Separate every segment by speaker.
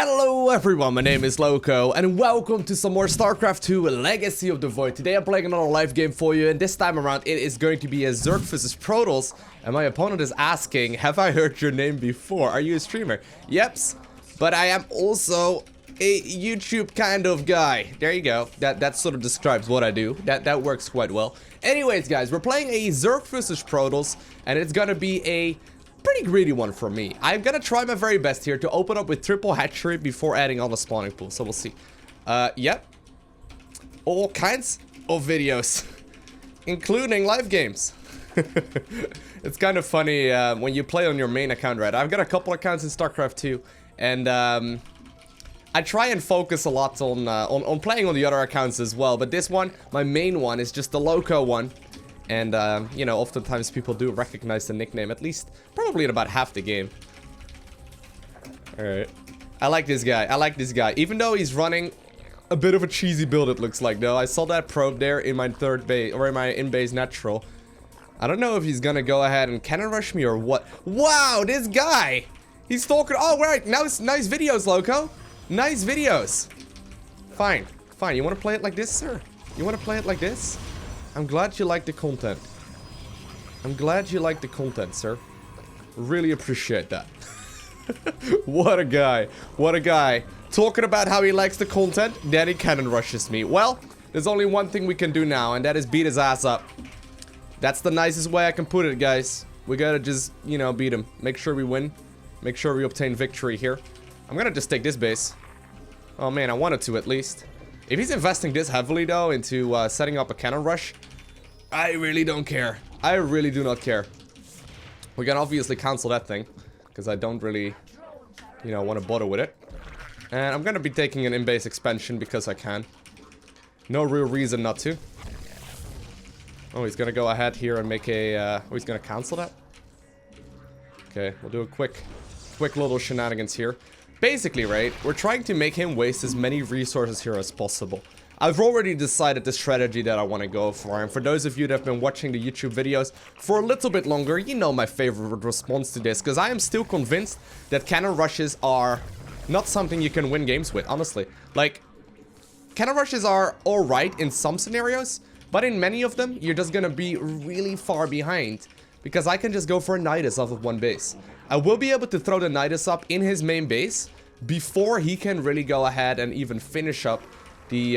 Speaker 1: Hello everyone, my name is Loco, and welcome to some more StarCraft 2 Legacy of the Void. Today I'm playing another live game for you, and this time around it is going to be a Zerg vs Protoss. And my opponent is asking, have I heard your name before? Are you a streamer? Yeps, but I am also a YouTube kind of guy. There you go. That sort of describes what I do. That works quite well. Anyways guys, we're playing a Zerg vs Protoss, and it's gonna be a pretty greedy one for me. I'm gonna try my very best here to open up with triple hatchery before adding on the spawning pool, so we'll see. Yep. All kinds of videos, including live games. It's kind of funny when you play on your main account, right? I've got a couple accounts in StarCraft 2, and I try and focus a lot on playing on the other accounts as well, but this one, my main one, is just the Loco one. And, you know, oftentimes people do recognize the nickname, at least probably in about half the game. Alright. I like this guy. I like this guy. Even though he's running a bit of a cheesy build, it looks like, though. I saw that probe there in my third base, or in my in-base natural. I don't know if he's gonna go ahead and cannon rush me or what. Wow, this guy! He's talking. Oh, right. Nice videos, Loco. Nice videos. Fine. Fine. You want to play it like this, sir? You want to play it like this? I'm glad you like the content. I'm glad you like the content, sir. Really appreciate that. What a guy. What a guy. Talking about how he likes the content, then he cannon rushes me. Well, there's only one thing we can do now, and that is beat his ass up. That's the nicest way I can put it, guys. We gotta just, you know, beat him. Make sure we win. Make sure we obtain victory here. I'm gonna just take this base. Oh man, I wanted to at least. If he's investing this heavily, though, into setting up a cannon rush, I really don't care. I really do not care. We can obviously cancel that thing, because I don't really, you know, want to bother with it. And I'm going to be taking an in-base expansion because I can. No real reason not to. Oh, he's going to go ahead here and make a... oh, he's going to cancel that? Okay, we'll do a quick little shenanigans here. Basically, right, we're trying to make him waste as many resources here as possible. I've already decided the strategy that I want to go for, and for those of you that have been watching the YouTube videos for a little bit longer, you know my favorite response to this, because I am still convinced that cannon rushes are not something you can win games with, honestly. Like, cannon rushes are alright in some scenarios, but in many of them, you're just gonna be really far behind, because I can just go for a Nidus off of one base. I will be able to throw the Nidus up in his main base before he can really go ahead and even finish up the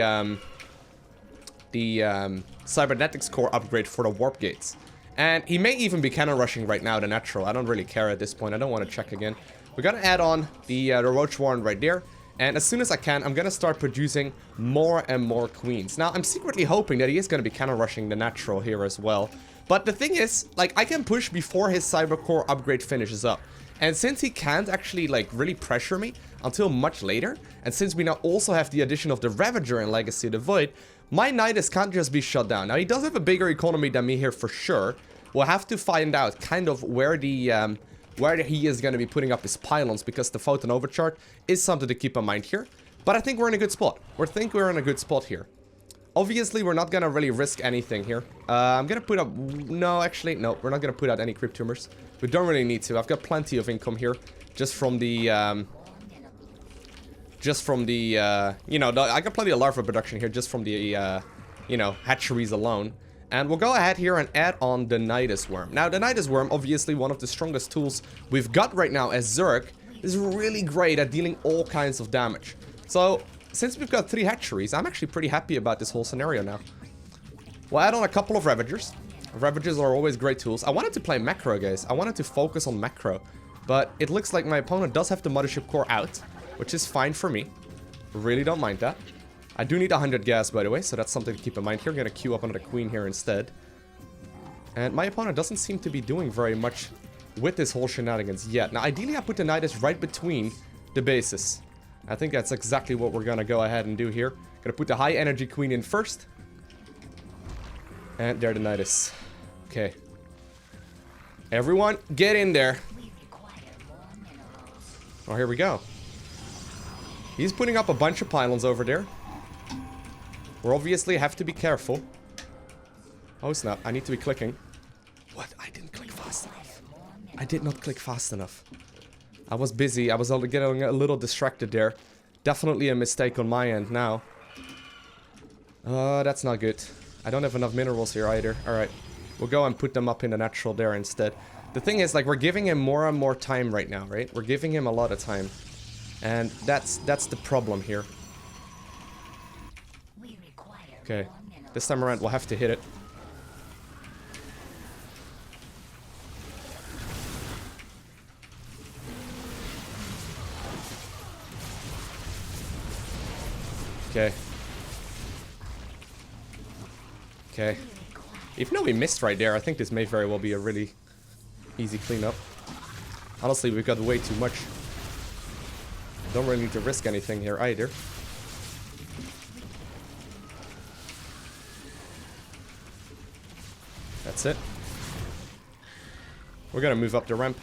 Speaker 1: cybernetics core upgrade for the warp gates. And he may even be cannon rushing right now, the natural. I don't really care at this point. I don't want to check again. We're gonna add on the Roach Warren right there. And as soon as I can, I'm gonna start producing more and more queens. Now, I'm secretly hoping that he is gonna be cannon rushing the natural here as well. But the thing is, like, I can push before his cyber core upgrade finishes up. And since he can't actually, like, really pressure me until much later, and since we now also have the addition of the Ravager in Legacy of the Void, my Nidus can't just be shut down. Now, he does have a bigger economy than me here for sure. We'll have to find out kind of where the, where he is going to be putting up his pylons, because the Photon overchart is something to keep in mind here. But I think we're in a good spot. I think we're in a good spot here. Obviously, we're not gonna really risk anything here. I'm gonna put up... No, actually, no. We're not gonna put out any creep tumors. We don't really need to. I've got plenty of income here. Just from the... you know, I got plenty of larva production here just from the, you know, hatcheries alone. And we'll go ahead here and add on the Nidus Worm. Now, the Nidus Worm, obviously one of the strongest tools we've got right now as Zerg, is really great at dealing all kinds of damage. So... since we've got 3 hatcheries, I'm actually pretty happy about this whole scenario now. We'll add on a couple of Ravagers. Ravagers are always great tools. I wanted to play macro, guys. I wanted to focus on macro. But it looks like my opponent does have the Mothership Core out, which is fine for me. Really don't mind that. I do need 100 gas, by the way, so that's something to keep in mind here. I'm going to queue up another queen here instead. And my opponent doesn't seem to be doing very much with this whole shenanigans yet. Now, ideally, I put the Nidus right between the bases. I think that's exactly what we're gonna go ahead and do here. Gonna put the high energy queen in first. And there the Nidus. Okay. Everyone, get in there. Oh, here we go. He's putting up a bunch of pylons over there. We obviously have to be careful. Oh snap, I need to be clicking. What? I didn't click fast enough. I did not click fast enough. I was busy. I was getting a little distracted there. Definitely a mistake on my end now. That's not good. I don't have enough minerals here either. Alright. We'll go and put them up in the natural there instead. The thing is, like, we're giving him more and more time right now, right? We're giving him a lot of time. And that's the problem here. Okay. This time around, we'll have to hit it. Okay. Okay. Even though we missed right there, I think this may very well be a really easy cleanup. Honestly, we've got way too much. Don't really need to risk anything here either. That's it. We're gonna move up the ramp.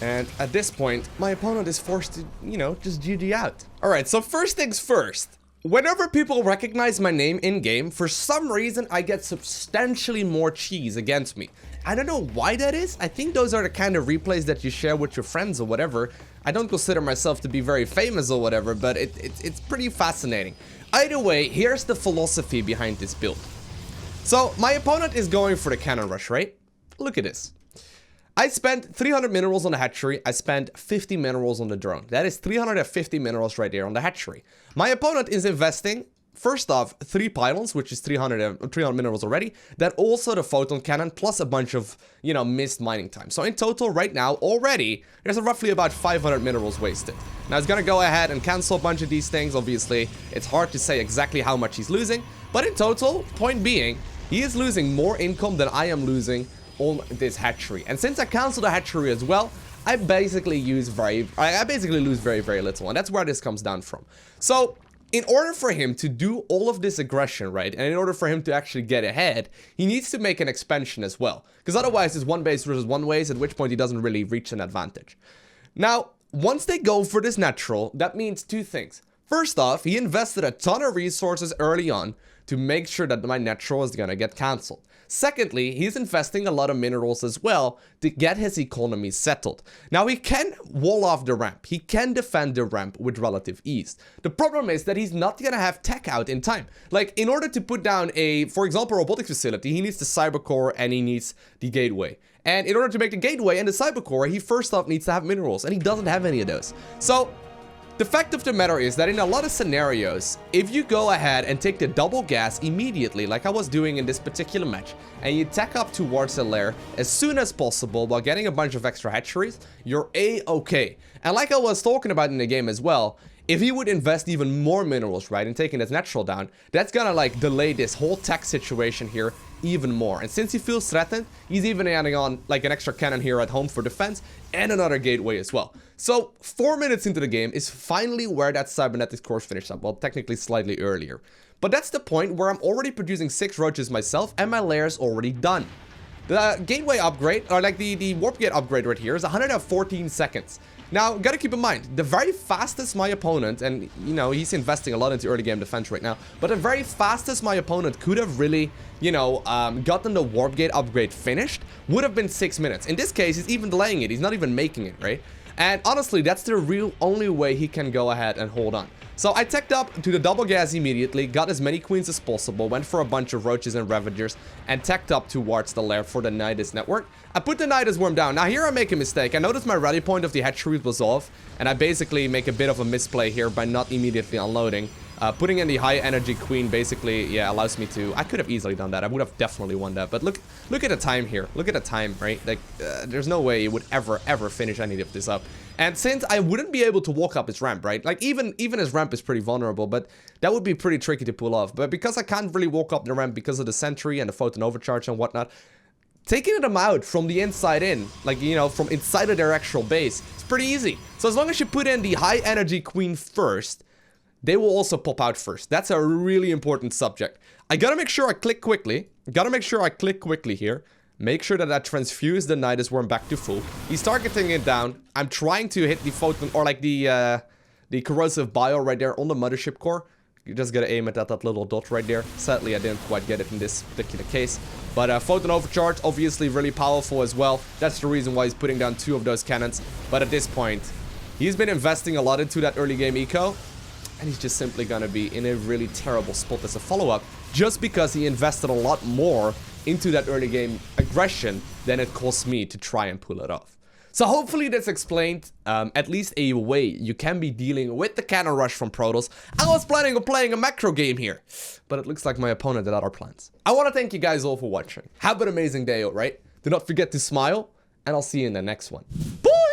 Speaker 1: And at this point, my opponent is forced to, you know, just GG out. Alright, so first things first. Whenever people recognize my name in-game, for some reason, I get substantially more cheese against me. I don't know why that is. I think those are the kind of replays that you share with your friends or whatever. I don't consider myself to be very famous or whatever, but it's pretty fascinating. Either way, here's the philosophy behind this build. So, my opponent is going for the cannon rush, right? Look at this. I spent 300 minerals on the hatchery. I spent 50 minerals on the drone. That is 350 minerals right there on the hatchery. My opponent is investing, first off, 3 pylons, which is 300 minerals already. Then also the Photon Cannon, plus a bunch of, you know, missed mining time. So in total, right now, already, there's roughly about 500 minerals wasted. Now, it's gonna go ahead and cancel a bunch of these things. Obviously, it's hard to say exactly how much he's losing. But in total, point being, he is losing more income than I am losing on this hatchery. And since I canceled the hatchery as well, I basically lose very, very little. And that's where this comes down from. So, in order for him to do all of this aggression, right, and in order for him to actually get ahead, he needs to make an expansion as well. Because otherwise, it's one base versus one base, at which point he doesn't really reach an advantage. Now, once they go for this natural, that means 2 things. First off, he invested a ton of resources early on to make sure that my natural is gonna get cancelled. Secondly, he's investing a lot of minerals as well to get his economy settled. Now, he can wall off the ramp. He can defend the ramp with relative ease. The problem is that he's not gonna have tech out in time. Like, in order to put down a, for example, robotics facility, he needs the cyber core and he needs the gateway. And in order to make the gateway and the cyber core, he first off needs to have minerals, and he doesn't have any of those. So, the fact of the matter is that in a lot of scenarios, if you go ahead and take the double gas immediately, like I was doing in this particular match, and you tech up towards the lair as soon as possible while getting a bunch of extra hatcheries, you're A-okay. And like I was talking about in the game as well, if he would invest even more minerals, right, and taking his natural down, that's gonna, like, delay this whole tech situation here even more. And since he feels threatened, he's even adding on, like, an extra cannon here at home for defense and another gateway as well. So, 4 minutes into the game is finally where that cybernetics course finished up. Well, technically slightly earlier. But that's the point where I'm already producing 6 roaches myself and my lair's already done. The gateway upgrade, or like the warp gate upgrade right here, is 114 seconds. Now, gotta keep in mind, the very fastest my opponent, and you know, he's investing a lot into early game defense right now, but the very fastest my opponent could have really, you know, gotten the warp gate upgrade finished would have been 6 minutes. In this case, he's even delaying it. He's not even making it, right? And honestly, that's the real only way he can go ahead and hold on. So I teched up to the double gas immediately, got as many queens as possible, went for a bunch of roaches and ravagers, and teched up towards the lair for the Nidus network. I put the Nidus worm down. Now here I make a mistake. I noticed my rally point of the hatchery was off, and I basically make a bit of a misplay here by not immediately unloading. Putting in the high energy queen basically, yeah, allows me to... I could have easily done that. I would have definitely won that. But look at the time here. Look at the time, right? Like, there's no way it would ever finish any of this up. And since I wouldn't be able to walk up his ramp, right? Like, even his ramp is pretty vulnerable, but that would be pretty tricky to pull off. But because I can't really walk up the ramp because of the sentry and the photon overcharge and whatnot, taking them out from the inside in, like, you know, from inside of their actual base, it's pretty easy. So as long as you put in the high energy queen first, they will also pop out first. That's a really important subject. I gotta make sure I click quickly. Here. Make sure that I transfuse the Nidus worm back to full. He's targeting it down. I'm trying to hit the photon, or like the corrosive bio right there on the mothership core. You just gotta aim it at that little dot right there. Sadly, I didn't quite get it in this particular case. But Photon Overcharge, obviously really powerful as well. That's the reason why he's putting down 2 of those cannons. But at this point, he's been investing a lot into that early game eco. And he's just simply gonna be in a really terrible spot as a follow-up. Just because he invested a lot more into that early game aggression than it cost me to try and pull it off. So hopefully that's explained at least a way you can be dealing with the cannon rush from Protoss. I was planning on playing a macro game here, but it looks like my opponent had other plans. I want to thank you guys all for watching. Have an amazing day, alright? Do not forget to smile, and I'll see you in the next one. Bye!